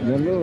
चलो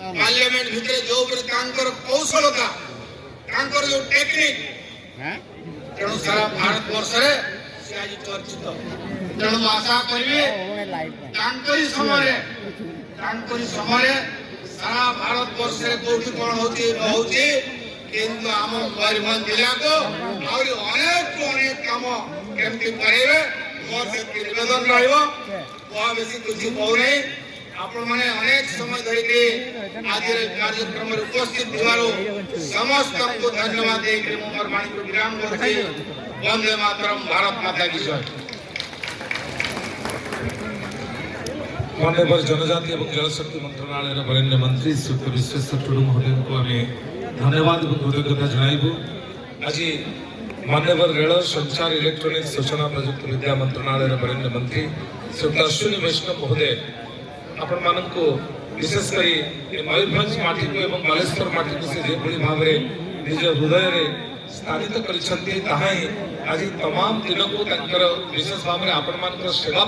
पार्लियामेंट भितर जो कौशल था जो टेक्निक तेणु सारा भारत वर्ष चर्चित तेणु आशा करी समय सारा भारत वर्ष कौटी कौन होती किंतु आम मयूरभंज जिला को अनेक काम केमती करेंगे मोर से निवेदन रहा बेसी कुछ कहूना आपण मैंने अनेक समय धरिकी आज कार्यक्रम उपस्थित समस्त को धन्यवाद देकर मोर वाणी को विराम करछि। वंदे मातरम, भारत माता की जय। माननीय जनजाति एवं जलशक्ति मंत्रालय वरेण्य मंत्री श्री विश्वेश्वर टुडू महोदय को आम धन्यवाद और कृतज्ञता जनाइबू। आज माननीय रेल संचार इलेक्ट्रोनिक्स सूचना प्रजुक्त विद्या मंत्रालय वरेण्य मंत्री श्री अश्विनी वैष्णव महोदय आपण मानक विशेषकर मयूरभंज माटी को एवं बालेश्वर माटी को से जो भाव में निज हृदय में स्थानित कर आज तमाम दिन को विशेष भाव में आपण मान सेवा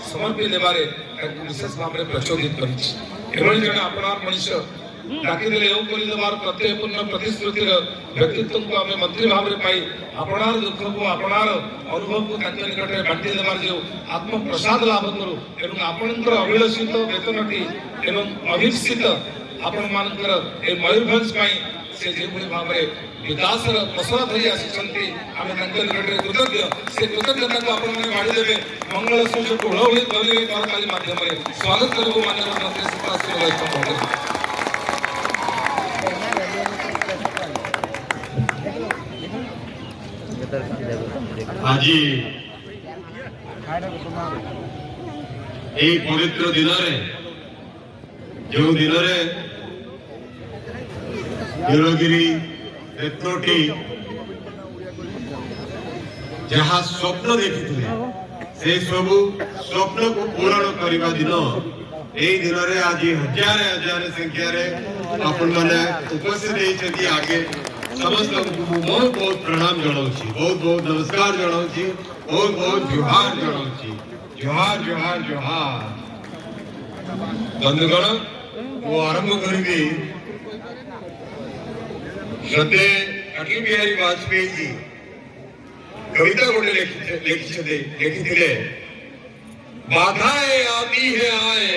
समर्पी देवारे विशेष भाव में प्रचोदित कर मनुष्य डाकिदेले देवार प्रत्ययपूर्ण प्रतिश्रुतिर व्यक्तित्व को आम मंत्री भाव में पाई आपणार दुख को आपणार अनुभव को निकट में बांटी देवार जो आत्म प्रसाद लाभ करूँ एवं आपणकर अभिलषित वेतनटी एवं अभिप्सित आपण मानकर मयूरभंज से जो भाव में विकास फसल धरी आसी आम निकट में कृतज्ञ से कृतज्ञता को आपण मैंने बाढ़ीदेवे मंगल सूचक हुड़हुड़ी ध्वनि करताली माध्यम स्वागत करूँ माननीय मंत्री श्री अश्विनी वैष्णव महोदय। आज पवित्र दिन जो दिन नीलगिरी रेत्रोटी जहाँ स्वप्न देखी से सब स्वप्न को पूरण करने दिन यही दिन में आज हजार हजार संख्यार आपण मैंने उपस्थित आगे समस्त बहुत बहुत प्रणाम जनाऊँगी, बहुत बहुत नमस्कार जनाऊँगी, बहुत बहुत जोहार जनाऊँगी। जोहार जोहार जोहार। बंधुगण वो आरंभ करी श्रद्धे अटल बिहारी वाजपेयी जी कविता गोटे लिखी बाधाएं आती है आए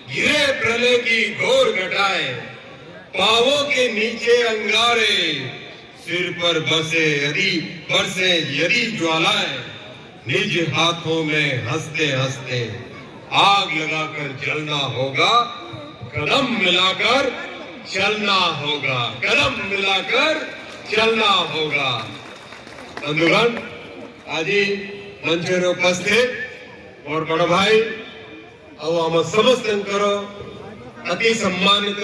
घिरे प्रलय की घोर घटाए पावों के नीचे अंगारे सिर पर बरसे यदि ज्वालाएं निज हाथों में हंसते हंसते आग लगाकर जलना होगा कदम मिलाकर चलना होगा कदम मिलाकर चलना होगा। बंधुगण आज मंच में उपस्थित और बड़ भाई और आम समस्त अति सम्मानित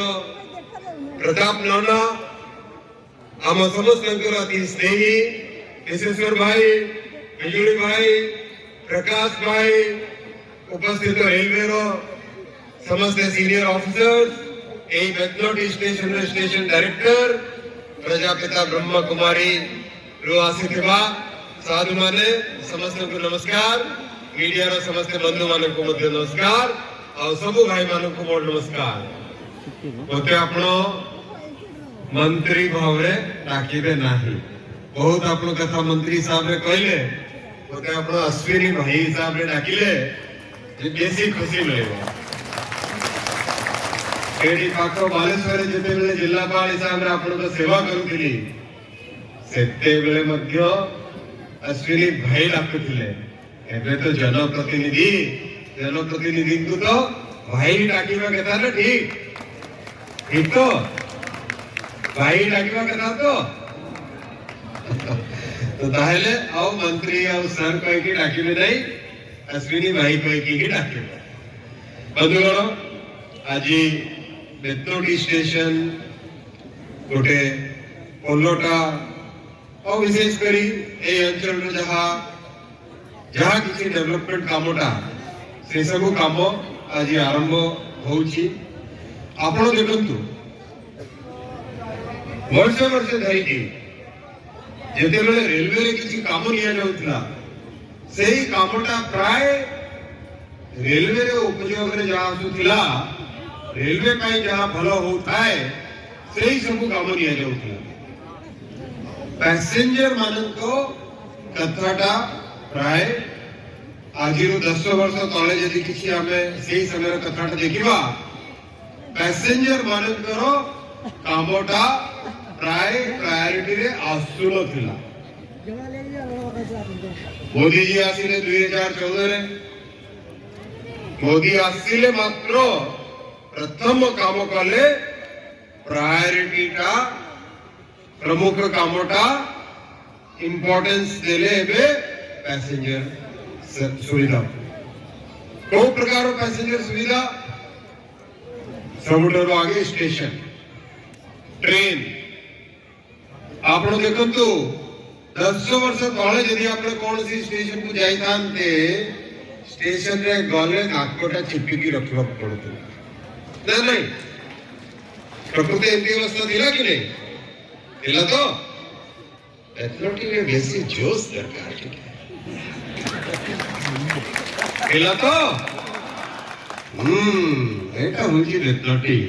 प्रताप नाना आम समस्त अति स्नेही विश्वेश्वर भाई बिजुली भाई प्रकाश भाई उपस्थित रेलवे समस्त senior officers Betnoti station director Prajapita Brahma Kumari रू आसीथिबा साधु माने समस्त को नमस्कार मीडिया रो समस्त बंधु मान को मध्य नमस्कार और सब भाई मान को मोर नमस्कार मते आपण मंत्री भाव रे डाकिबे नाही। बहुत आप कथा मंत्री साहब रे कहले मते आप अश्विनी भाई हिसाब रे डाकिले जे बेसी खुशी मिलेबो। एडी पाखो बालेश्वर जेते बेले जिल्लापाल हिसाब रे आपण को सेवा करूथिली सेते बेले मध्य अश्विनी भाई डाकुथिले। एबे तो जनप्रतिनिधि को तो भाई डाकिबा केता रे ठीक तो भाई डाकिबा केता तो ताहले आओ मंत्री आओ सर कह के डाकिबे नहीं अश्विनी भाई कह के ही डाकिबे। बंधुगण आज बेतनोटी स्टेशन गोटे पोलोटा और विशेष करी ए अंचल रे जहाँ किसी डेवलपमेंट कामटा से सब काम आज आरंभ होउची। आपण देखंतु वर्ष वर्ष धरिकी जेते बेले रेलवे रे किसी काम निया जाउतला सेही कामटा प्राय रेलवे रे उपयोग रे जा आसुथिला रेलवे काई जहाँ भलो होताए सेही सब काम निया जाउतला। पैसेंजर मानको कथाटा प्राय आज 10 वर्ष तले यदि किसी आमे सेही समय कथाटा देखिबा पैसेंजर मानकर कामटा प्राय प्रायोरिटी रे आसुनो थिला। मोदी जी आसिले 2014 रे मोदी आसिले मात्र प्रथम काम कले प्रायोरिटी का प्रमुख कामटा इंपोर्टेंस देले एबे पैसेंजर सुविधा को प्रकार पैसेंजर सुविधा सबुठारु आगे स्टेशन ट्रेन आपण देखंतु 10 वर्ष तले यदि आपण कोन सी स्टेशन को जाई थांते स्टेशन रे गले नाकोटा चिपकी रखवा पड़तो ना नहीं प्रकृति एमती अवस्था दिला कि नहीं दिला तो एथलेटिक में बेसी जोश दरकार दिला तो एटा होची एथलेटिक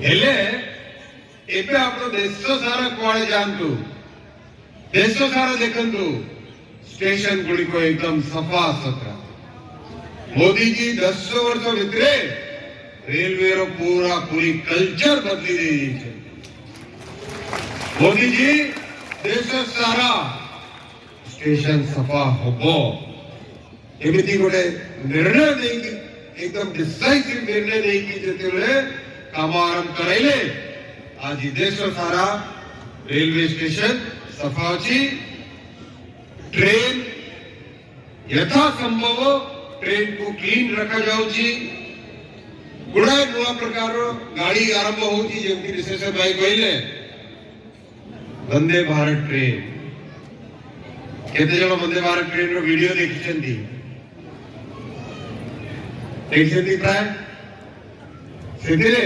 हेले एबे आपण देश सारा कोळे जानतु देश सारा देखंतु स्टेशन गुडी को एकदम सफा सुथरा। मोदी जी 10 वर्ष भितरे रेलवे रो पूरी कल्चर बदली दी छे। मोदी जी देश सारा स्टेशन सफा होबो एमिति गोटे निर्णय देकी एकदम डिसाइसिव निर्णय देकी जेतेले काम आरंभ कराइले आज देश सारा रेलवे स्टेशन सफा अछि। ट्रेन यथा संभव ट्रेन को क्लीन रखा जाउछि। गुड़ाए नुआ प्रकार गाड़ी आरंभ होउछि जेमति विशेष भाई कहले वंदे भारत ट्रेन केते जण वंदे भारत ट्रेन रो वीडियो देखिसंती प्राय सेतिरे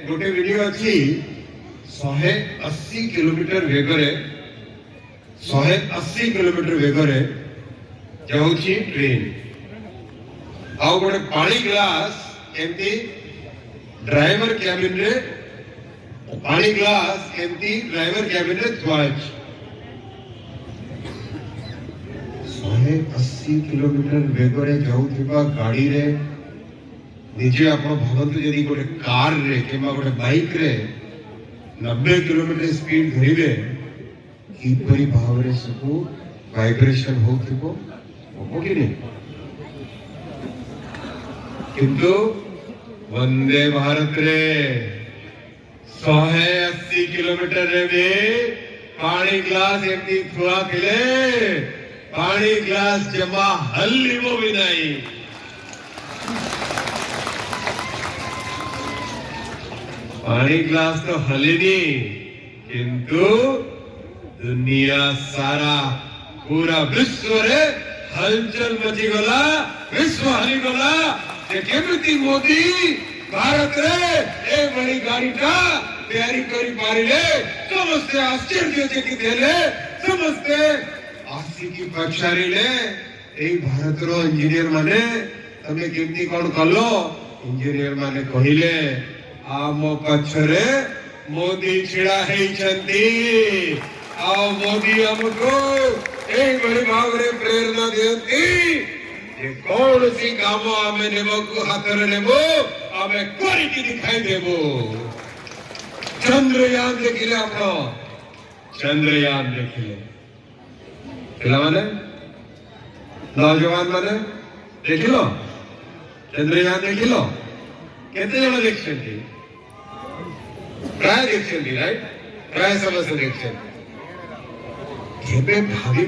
गोटे वीडियो अछि 180 किलोमीटर वेगरे 180 किलोमीटर वेगरे जाउछि ट्रेन आ गोटे पानी ग्लास एमती ड्राइवर कैबिन रे पानी ग्लास एमती ड्राइवर कैबिन रे थुआछ 180 किलोमीटर वेगरे जाउथिबा गाड़ी रे निजे आपण भवंतु यदि गोटे कार रे केमा गोटे बाइक रे 90 किलोमीटर स्पीड धरिबे किपरि भावरे सबु वाइब्रेशन होथिबो होबो कि नहीं किंतु वंदे भारत रे 180 किलोमीटर रे भी पानी ग्लास एमती थुआ थिले पानी ग्लास जमा हल्लिबो भी नहीं। पानी ग्लास तो हलिनी किंतु दुनिया सारा पूरा विश्व रे हलचल मची गला विश्व हली गला जे केमिति मोदी भारत रे ए बड़ी गाड़ी का तैयारी करी पारिले समस्त आश्चर्य चकित हेले समस्त आशिकी पक्षारिले ए भारत रो इंजीनियर माने तमे केमिति कोन कलो इंजीनियर माने कहिले आम पछरे मोदी छिड़ा है मोदी हमको एक बड़ी भाव रे प्रेरणा दियंती जे कौन सी काम आमे नेबो को हाथ रे नेबो आमे करी की दिखाई देबो। चंद्रयान देखिले आपनो चंद्रयान देखिले पिला माने नौजवान माने देखिलो चंद्रयान देखिलो केते जण देखछन्ती प्राय देखछन्ती राइट प्राय समस्त देखछन्ती केबे भावी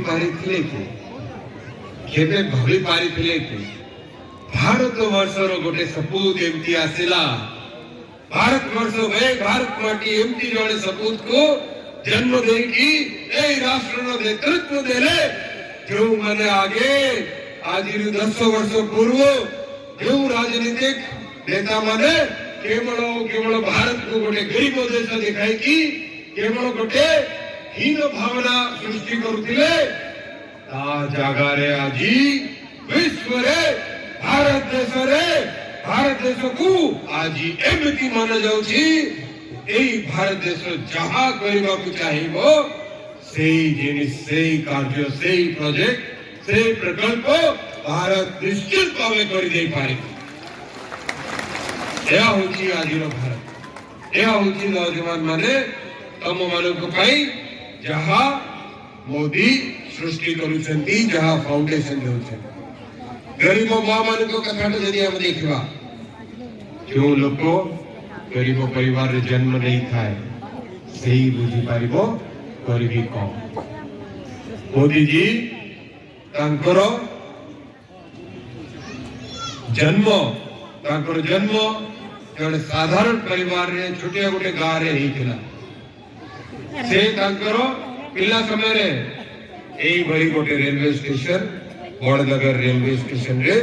पारिथिले कि भारत वर्षर गोटे सपूत एमती आसिला भारत वर्ष में भारत माटी एमती जड़े सपूत को जन्म देकी ए राष्ट्र नेतृत्व देले जो माने आगे आज 10 वर्ष पूर्व जो राजनीतिक नेता माने केवल भारत को गोटे गरीब देश दिखाई कि केवल गोटे हीन भावना सृष्टि करुथिले ता जागारे आजी विश्व रे भारत देश को आज एमती माना जाउछि एई भारत देश जहाँ करबा को चाहिबो सेई जिनिस सेई कार्य सेई प्रोजेक्ट सेई प्रकल्प भारत निश्चित भावे करि देई पारे। एया होछि आजिर भारत एया होछि नौजवान माने तम मानक पाई जहाँ मोदी सृष्टि करुछन्ती जहाँ फाउंडेशन देउछन्ती गरीब माँ मानक कथा जदि हम देखिबा जो लोक गरीब परिवार रे जन्म नहीं थाए सेही बुझी पारिबो गरीबी कम। मोदी जी तांकर जन्म जड़े साधारण परिवार रे छोटिया गोटे गाँव रे हिथिला से तांकर पिला समय रे एई भरी गोटे railway station Badnagar railway station रे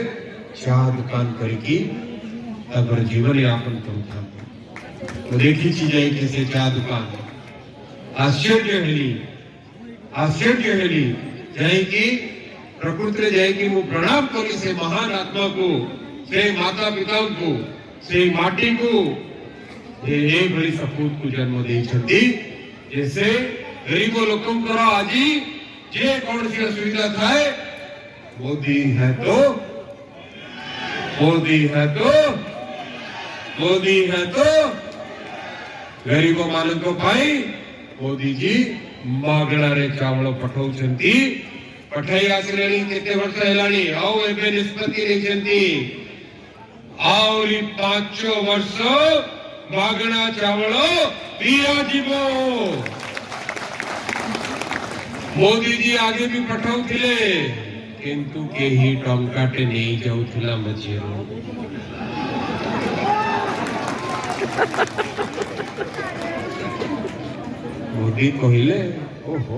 चा दुकान करकी तांकर जीवन यापन करुता तो देखी जाए कि से चा दुकान आश्चर्य हेली जाए कि प्रकृति रे जाए कि मु प्रणाम करी से महान आत्मा को से माता पिता को से माटी को ये बड़ी सपूत को जन्म दे छथि जैसे गरीब लोकम करा आजी जे कौन सी असुविधा थाए मोदी है तो गरीब मानक पाई मोदी जी मागणा रे चावल पठाउछन्ती पठाई आसलेनी केते वर्ष हेलानी आउ एबे निष्पत्ति रेछन्ती आउरी 5 वर्ष मागणा चावल दिया जीवो। मोदी जी आगे भी पठाउथिले किंतु केही टंकाटे नहीं जाउथिला मझिरो मोदी कहिले ओहो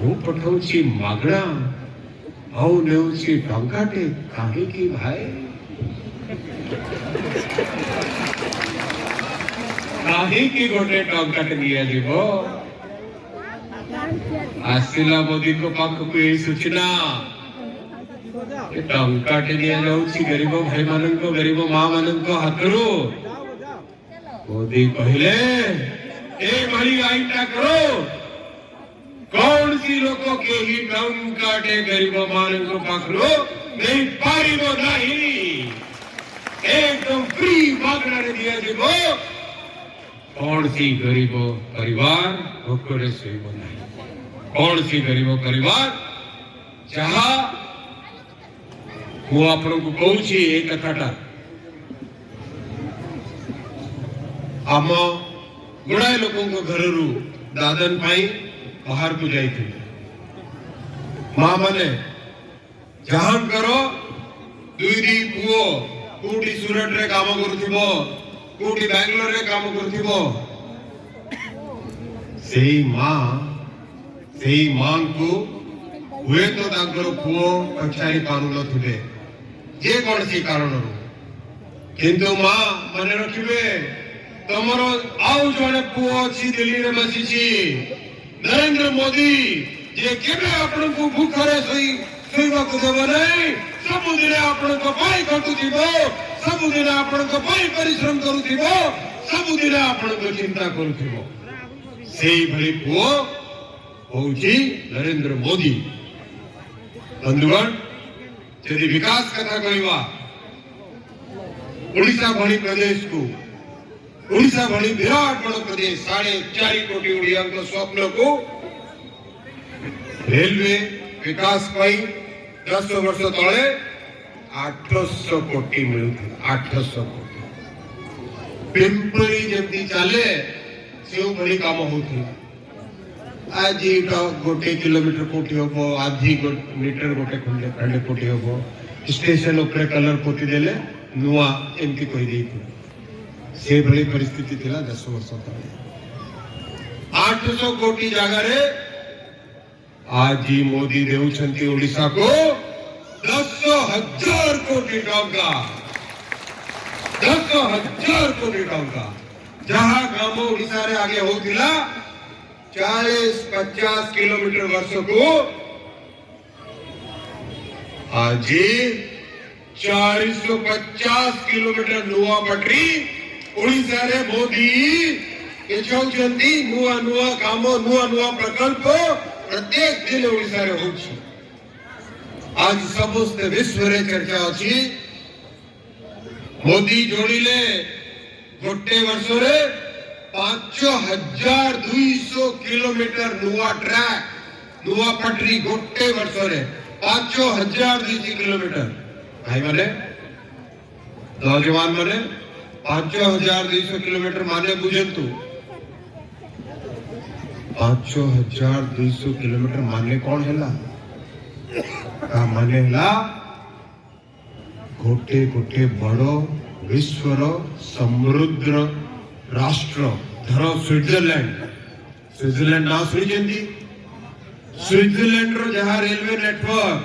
हूँ पठाउछि मागणा आउ नेउछि टंकाटे काहे की भाई काहे की गोटे टंकाटे दिया जीवो। आसिला मोदी को पाख को यही सूचना टंकाटे दिया जाउछि गरीब भाई माननको गरीब माँ माननको हाथरू मोदी कहले ए भली आईटा करो कौन सी लोक के ही टंकाटे गरीब माननको पाखरो नहीं पारिबो नहीं एकदम फ्री मागणा रे दिया जीवो। कौन सी गरीब परिवार भोकरे सोइबो नहीं कौन सी गरीब परिवार जहाँ मु आपन को कहूछि ए कथाटा आम गुड़ाए लोकों को घररू दादन पाई बाहर को जाइथिले माँ माने जहाँ करो दुई पुओ कोटी सूरत रे काम करुथिबो कोटी बेंगलोर रे काम करुथिबो सेही मां को हुए तो तांकर पुओ कक्षारी पारुन थिबे जे कौन सी कारण किंतु माँ मने रखिबे तमरो आउ जने पुओ अछि दिल्ली रे बसिछि नरेंद्र मोदी जे केबे आपन को भूखरे सोई सोइबा को देबो नै सब दिन आपन को पाई कटु जीवो सबुदिन आपण परिश्रम करुथिबो सबुदिन आपण चिंता करुथिबो सेई भली पुओ होउची नरेंद्र मोदी। बंधुगण यदि विकास कथा कहवा ओडिशा भली प्रदेश को ओडिशा भली विराट बड़ प्रदेश 4.5 कोटी ओडिया स्वप्न को रेलवे विकास पाई 10 वर्ष तले 800 कोटी मिलुथि 800 कोटी पिंपली जमती चले से भली काम होथि आज गोटे किलोमीटर कोटी होबो आधी मीटर गोटे खंडे कोटी होबो स्टेशन ऊपर कलर पोती देले नुआ एमती कहि देथि से भली परिस्थिति थिला 10 वर्ष तले 800 कोटी जगह रे आज मोदी देउछंती ओडिशा को 10,000 कोटी टंका 10,000 कोटी टंका जहां गांव ओडिशा रे आगे होतिला 40-50 किलोमीटर वर्ष को आज 450 किलोमीटर नुआ पटरी ओडिशा रे मोदी केचौचंती नुआ नुआ काम नुआ नुआ प्रकल्प प्रत्येक दिन ओडिशा रे होछि। आज समस्त विश्व रे चर्चा अछि मोदी जोड़िले गोटे वर्ष रे 5,200 किलोमीटर नुआ ट्रैक नुआ पटरी गोटे वर्ष रे 5,200 किलोमीटर भाई माने नौजवान माने 5,200 किलोमीटर माने बुझंतु 5,200 किलोमीटर माने कौन हैला का माने हैला गोटे गोटे बड़ो विश्वर समृद्ध राष्ट्र धर स्विट्जरलैंड ना सुनिचंदी स्विट्जरलैंड रो जहां रेलवे नेटवर्क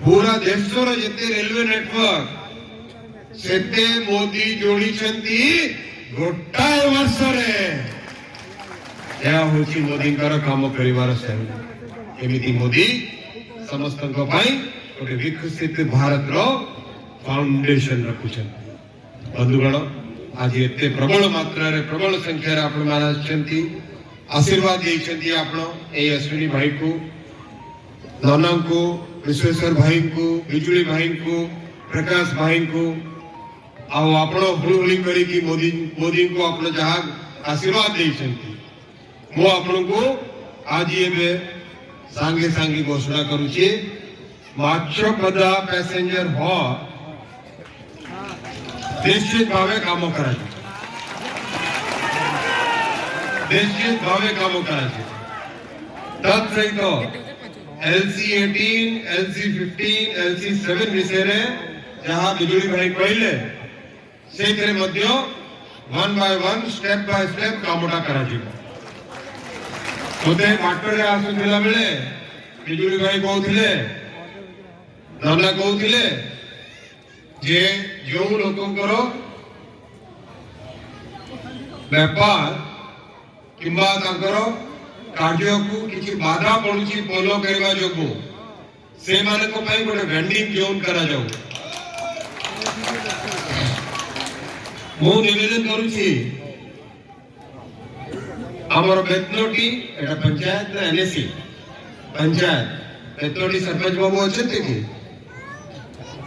पूरा देश रो जते रेलवे नेटवर्क सेते मोदी जोड़ी छंती गोटाए वर्ष रे या होची मोदी कर काम परिवार शैली एमिति मोदी समस्त को भाई गोटे विकसित भारत रो फाउंडेशन रखुछन। बंधुगण आज एते प्रबल मात्रा रे प्रबल संख्या रे आपण मानछंती आशीर्वाद देछंती आपण ए अश्विनी भाई को नाना को विश्वेश्वर भाई को बिजुली भाई को प्रकाश भाई को आ आपण हुलहुली करी की मोदी को आपण जहां आशीर्वाद देछंती मो आपण को आज एबे सांगे सांगे घोषणा करूची माछपदा पैसेंजर हो निश्चित भावे काम करायचे निश्चित भावे काम करायचे तत्सहित LC18 LC15 LC7 विषय रे जहां बिजुली भाई कहले से मध्य 1 by 1 स्टेप बाय स्टेप कामटा करायचे होते माटर रे आसुथिला बेले बिजुली भाई कहउथिले नाना कहउथिले जे जो लोकंकर व्यापार किंबा तांकर कार्य को किछि बाधा पडुछि पोलो करबा जोगु से माने को पई गोटे वेंडिंग जोन करा जाऊ मो निवेदन करूछि हमर बेतनोटी एटा पंचायत ना एनएसी पंचायत बेतनोटी सरपंच बाबू अछते कि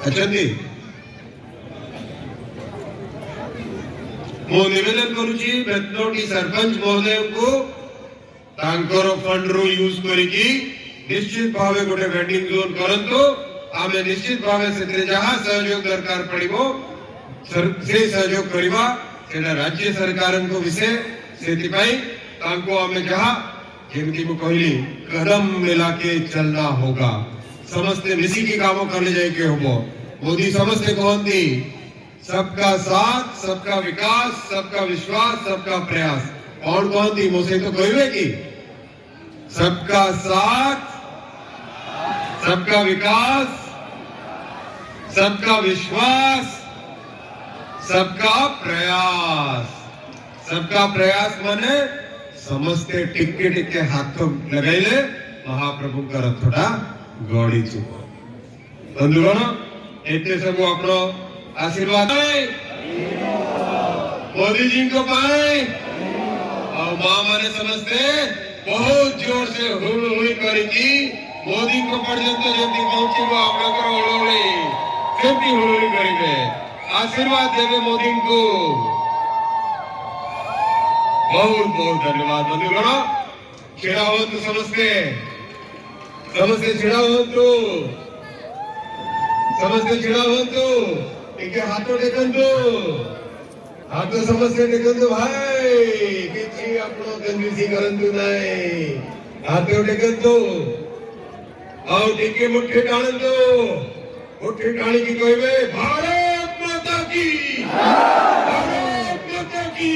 अछते मो निवेदन करूची बेतनोटी सरपंच महोदय को तांकर फंड रो यूज करिकी निश्चित भावे गोटे वेंडिंग जोन करंतो आमे निश्चित भावे से जहां सहयोग दरकार पड़िबो से सहयोग करिबा सेना राज्य सरकारन को विषय सेति पई तांको आमे जहां जेमती मु कहली कदम मिला के चलना होगा समस्त मिसी की काम करले जाय के होबो मोदी समस्त कहंती सबका साथ सबका विकास सबका विश्वास सबका प्रयास कौन कहती मोसे तो कहवे की सबका साथ सबका विकास सबका विश्वास सबका प्रयास माने समस्ते टिके टिके हाथ लगाइले महाप्रभु का रथटा गड़ी चुको बंधुगण एते सब आपण आशीर्वाद मोदी जी को पाए और माँ माने समझते बहुत जोर से हुई करी मोदी को पर्यंत जल्दी पहुंचे आप लोग सेमती हुई करेंगे आशीर्वाद देवे मोदी को बहुत बहुत धन्यवाद बंधुगण छिड़ा हो तो समझते छिड़ा हो तो समझते छिड़ा हो तो एक हाथ टेकंतु हाथ समझते टेकंतु भाई किसी अपनो कंजूसी करंतु नहीं हाथ टेकंतु और टिके मुट्ठी टाणंतु मुट्ठी टाणी की कहबे भारत माता की भारत माता की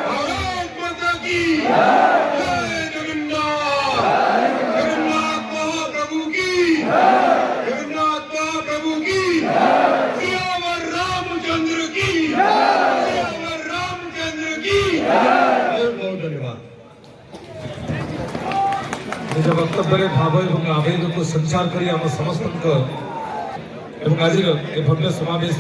भारत माता की जय जगन्नाथ जगन्नाथ महाप्रभु की जगन्नाथ महाप्रभु की सियावर रामचंद्र की सियावर रामचंद्र की बहुत धन्यवाद निज वक्तव्य भाव और आवेग को संचार करी आम समस्त आज भव्य समावेश